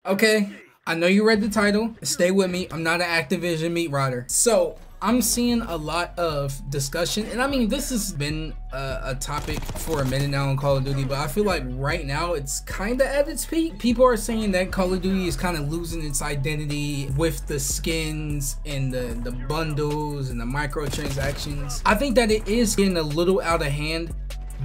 Okay, I know you read the title. Stay with me. I'm not an Activision meat rider. So I'm seeing a lot of discussion, and I mean, this has been a topic for a minute now on Call of Duty, but I feel like right now it's kind of at its peak. People are saying that Call of Duty is kind of losing its identity with the skins and the bundles and the microtransactions. I think that it is getting a little out of hand,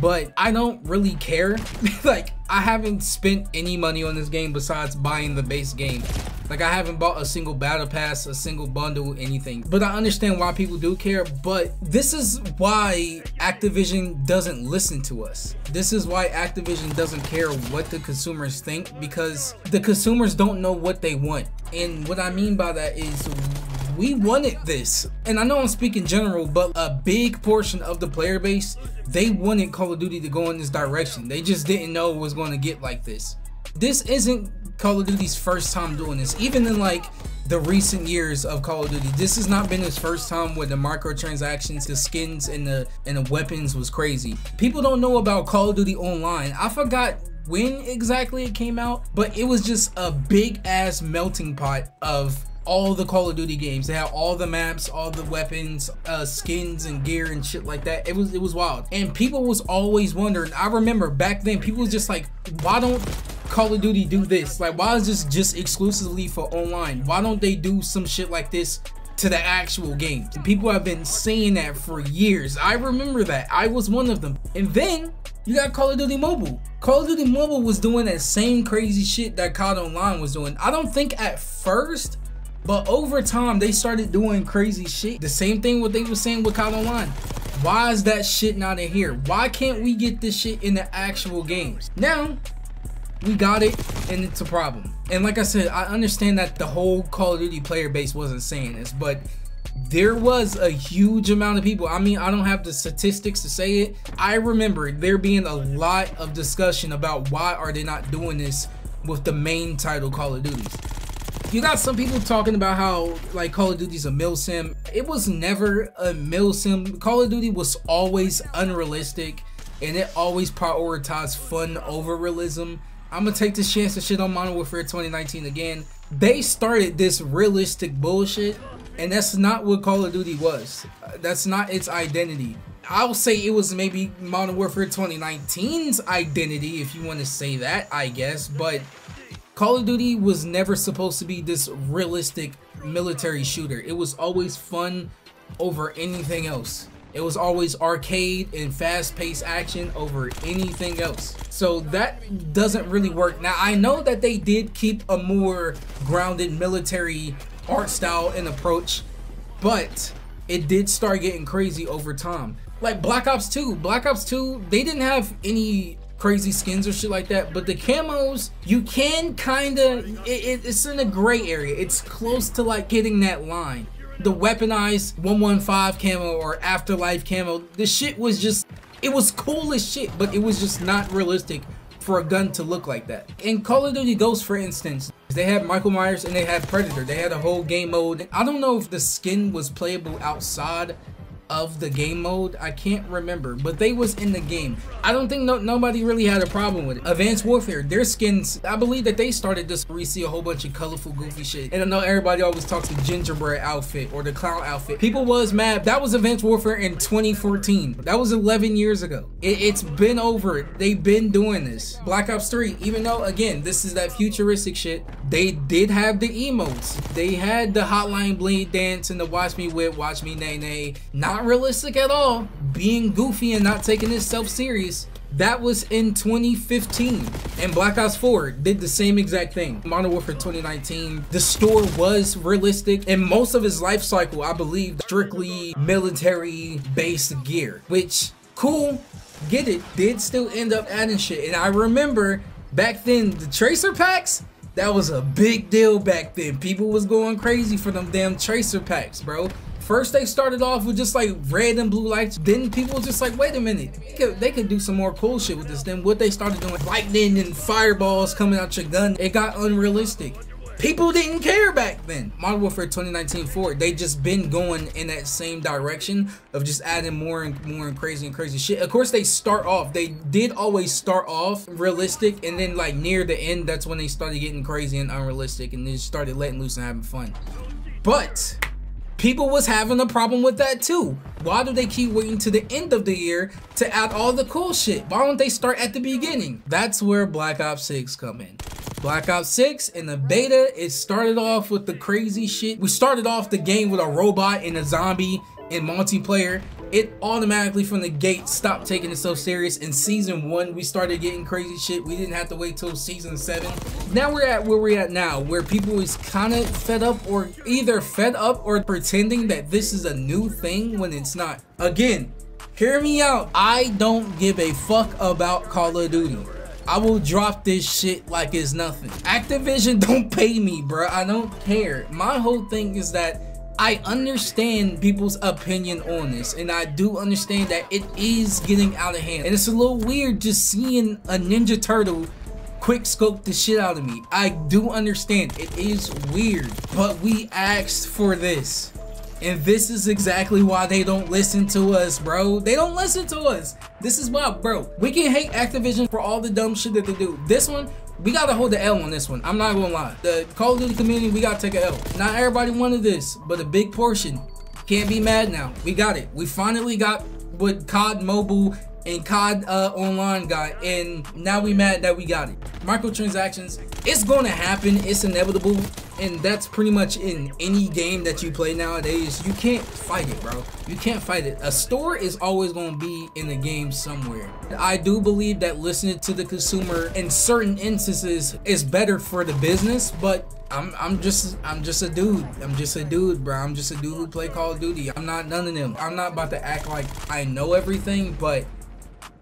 but I don't really care. Like, I haven't spent any money on this game besides buying the base game. Like, I haven't bought a single battle pass, a single bundle, anything. But I understand why people do care, but this is why Activision doesn't listen to us. This is why Activision doesn't care what the consumers think, because the consumers don't know what they want. And what I mean by that is, we wanted this. And I know I'm speaking general, but a big portion of the player base, they wanted Call of Duty to go in this direction. They just didn't know it was going to get like this. This isn't Call of Duty's first time doing this. Even in like the recent years of Call of Duty, this has not been his first time with the microtransactions, the skins, and the weapons was crazy. People don't know about Call of Duty Online. I forgot when exactly it came out, but it was just a big ass melting pot of all the Call of Duty games. They had all the maps, all the weapons, skins and gear and shit like that. It was wild, and people was always wondering. I remember back then people was just like, why don't Call of Duty do this? Like, why is this just exclusively for online? Why don't they do some shit like this to the actual games? And people have been saying that for years. I remember that. I was one of them. And then you got Call of Duty Mobile. Call of Duty Mobile was doing that same crazy shit that COD Online was doing. I don't think at first, but over time, they started doing crazy shit. The same thing what they were saying with COD Online. Why is that shit not in here? Why can't we get this shit in the actual games? Now, we got it, and it's a problem. And like I said, I understand that the whole Call of Duty player base wasn't saying this, but there was a huge amount of people. I mean, I don't have the statistics to say it. I remember there being a lot of discussion about why are they not doing this with the main title Call of Duty. You got some people talking about how like Call of Duty's a milsim. It was never a milsim. Call of Duty was always unrealistic, and it always prioritized fun over realism. I'm gonna take this chance to shit on Modern Warfare 2019 again. They started this realistic bullshit, and that's not what Call of Duty was. That's not its identity. I'll say it was maybe Modern Warfare 2019's identity, if you want to say that, I guess, but Call of Duty was never supposed to be this realistic military shooter. It was always fun over anything else. It was always arcade and fast-paced action over anything else. So that doesn't really work. Now, I know that they did keep a more grounded military art style and approach, but it did start getting crazy over time. Like Black Ops 2. Black Ops 2, they didn't have any crazy skins or shit like that, but the camos, you can kinda, it's in a gray area. It's close to like getting that line. The weaponized 115 camo or Afterlife camo, the shit was just, it was cool as shit, but it was just not realistic for a gun to look like that. In Call of Duty Ghosts, for instance, they had Michael Myers and they had Predator. They had a whole game mode. I don't know if the skin was playable outside of the game mode. I can't remember, but they was in the game. I don't think nobody really had a problem with it. Advanced Warfare, their skins, I believe that they started this where we see a whole bunch of colorful goofy shit. And I know everybody always talks the gingerbread outfit or the clown outfit. People was mad. That was Advanced Warfare in 2014. That was 11 years ago. It's been over. They've been doing this. Black Ops 3, even though again this is that futuristic shit, they did have the emotes. They had the Hotline Bling dance and the watch me whip, watch me nay nay. Not realistic at all, being goofy and not taking itself serious. That was in 2015. And Black Ops 4 did the same exact thing. Modern Warfare 2019, the store was realistic, and most of its life cycle, I believe, strictly military based gear, which cool, get it, did still end up adding shit. And I remember back then the tracer packs, that was a big deal back then. People was going crazy for them damn tracer packs, bro. First they started off with just like red and blue lights, then people was just like, wait a minute, they could do some more cool shit with this. Then what they started doing, lightning and fireballs coming out your gun, it got unrealistic. People didn't care back then. Modern Warfare 2019 forward, they just been going in that same direction of just adding more and crazy shit. Of course, they did always start off realistic, and then like near the end, that's when they started getting crazy and unrealistic, and then started letting loose and having fun. But people was having a problem with that too. Why do they keep waiting to the end of the year to add all the cool shit? Why don't they start at the beginning? That's where Black Ops 6 come in. Black Ops 6 in the beta, it started off with the crazy shit. We started off the game with a robot and a zombie in multiplayer. It automatically from the gate stopped taking itself serious. In season 1, we started getting crazy shit. We didn't have to wait till season 7. Now we're at where we're at now, where people is kind of fed up, or either fed up or pretending that this is a new thing when it's not. Again, hear me out. I don't give a fuck about Call of Duty. I will drop this shit like it's nothing. Activision don't pay me, bro. I don't care. My whole thing is that I understand people's opinion on this, and I do understand that it is getting out of hand. And it's a little weird just seeing a Ninja Turtle quick scope the shit out of me. I do understand. It is weird, but we asked for this. And this is exactly why they don't listen to us, bro. They don't listen to us. This is why, bro. We can hate Activision for all the dumb shit that they do. This one, we gotta hold the L on this one. I'm not gonna lie. The Call of Duty community, we gotta take a L. Not everybody wanted this, but a big portion. Can't be mad now. We got it. We finally got what COD Mobile and COD Online got, and now we mad that we got it. Microtransactions, it's gonna happen. It's inevitable. And that's pretty much in any game that you play nowadays. You can't fight it, bro. You can't fight it. A store is always going to be in the game somewhere. I do believe that listening to the consumer in certain instances is better for the business, but I'm just a dude. I'm just a dude, bro. I'm just a dude who play Call of Duty. I'm not none of them. I'm not about to act like I know everything, but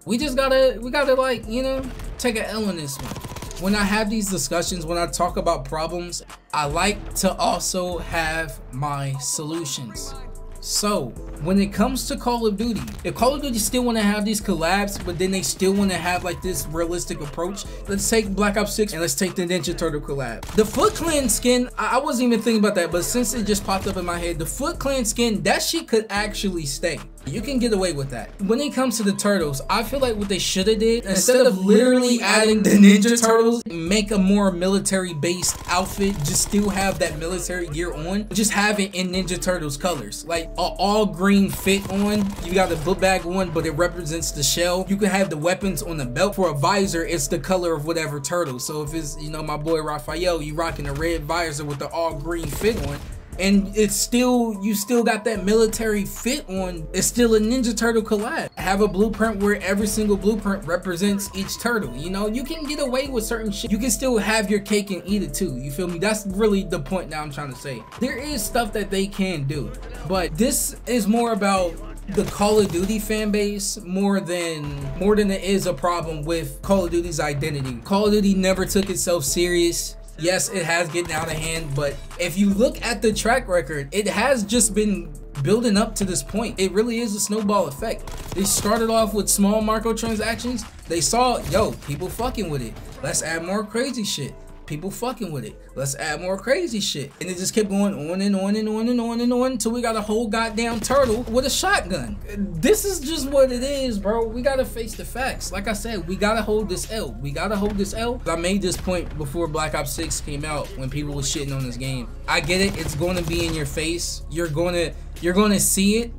we gotta like, you know, take an L on this one. When I have these discussions, when I talk about problems, I like to also have my solutions. So when it comes to Call of Duty, if Call of Duty still want to have these collabs, but then they still want to have like this realistic approach, let's take Black Ops 6 and let's take the Ninja Turtle collab. The Foot Clan skin, I wasn't even thinking about that, but since it just popped up in my head, the Foot Clan skin, that shit could actually stay. You can get away with that. When it comes to the turtles, I feel like what they should have did, instead of literally adding the Ninja Turtles, make a more military based outfit, just still have that military gear on, just have it in Ninja Turtles colors, like all green fit on. You got the book bag on, but it represents the shell. You can have the weapons on the belt. For a visor, it's the color of whatever turtle. So if it's, you know, my boy Raphael, you rocking a red visor with the all green fit on, and it's still, you still got that military fit on, it's still a Ninja Turtle collab. Have a blueprint where every single blueprint represents each turtle. You know, you can get away with certain shit. You can still have your cake and eat it too. You feel me? That's really the point that I'm trying to say. There is stuff that they can do, but this is more about the Call of Duty fan base more than it is a problem with Call of Duty's identity. Call of Duty never took itself serious. Yes, it has gotten out of hand, but if you look at the track record, it has just been building up to this point. It really is a snowball effect. They started off with small microtransactions. They saw, yo, people fucking with it. Let's add more crazy shit. People fucking with it. Let's add more crazy shit. And it just kept going on and on and on and on and on until we got a whole goddamn turtle with a shotgun. This is just what it is, bro. We gotta face the facts. Like I said, we gotta hold this L. We gotta hold this L. I made this point before Black Ops 6 came out when people were shitting on this game. I get it. It's going to be in your face. You're going to see it.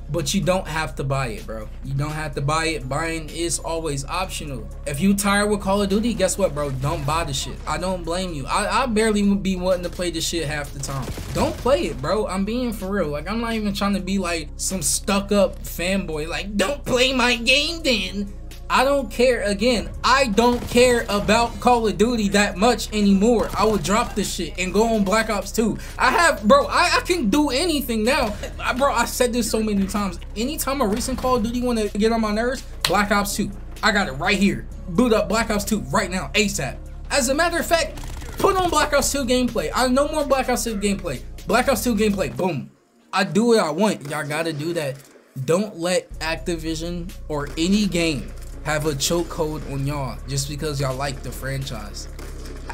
But you don't have to buy it, bro. You don't have to buy it. Buying is always optional. If you tired with Call of Duty, guess what, bro? Don't buy the shit. I don't blame you. I barely would be wanting to play this shit half the time. Don't play it, bro. I'm being for real. Like, I'm not even trying to be like some stuck up fanboy. Like, don't play my game then. I don't care. Again, I don't care about Call of Duty that much anymore. I would drop this shit and go on Black Ops 2. I can do anything now. Bro, I said this so many times. Anytime a recent Call of Duty want to get on my nerves, Black Ops 2. I got it right here. Boot up Black Ops 2 right now, ASAP. As a matter of fact, put on Black Ops 2 gameplay. I no more Black Ops 2 gameplay. Black Ops 2 gameplay, boom. I do what I want. Y'all gotta do that. Don't let Activision or any game have a chokehold on y'all just because y'all like the franchise.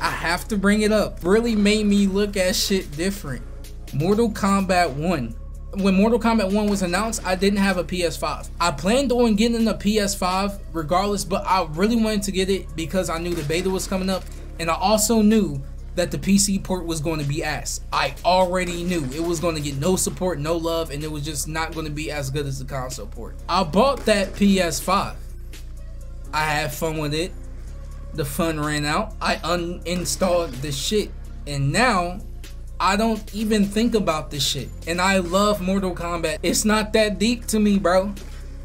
I have to bring it up, really made me look at shit different. Mortal Kombat 1. When Mortal Kombat 1 was announced, I didn't have a PS5. I planned on getting a PS5 regardless, but I really wanted to get it because I knew the beta was coming up, and I also knew that the PC port was going to be ass. I already knew it was going to get no support, no love, and it was just not going to be as good as the console port. I bought that PS5. I had fun with it. The fun ran out. I uninstalled the shit, and now I don't even think about this shit. And I love Mortal Kombat. It's not that deep to me, bro.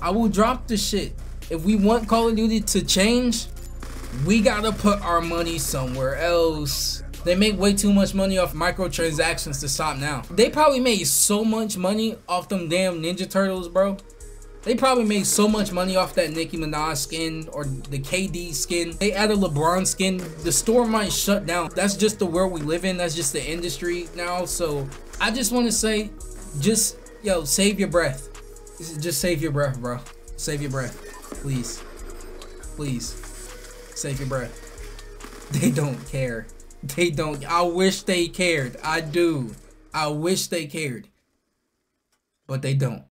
I will drop the shit. If we want Call of Duty to change, we gotta put our money somewhere else. They make way too much money off microtransactions to stop now. They probably made so much money off them damn Ninja Turtles, bro. They probably made so much money off that Nicki Minaj skin or the KD skin. They added LeBron skin. The store might shut down. That's just the world we live in. That's just the industry now. So I just want to say, just, yo, save your breath. Just save your breath, bro. Save your breath. Please. Please. Save your breath. They don't care. They don't. I wish they cared. I do. I wish they cared. But they don't.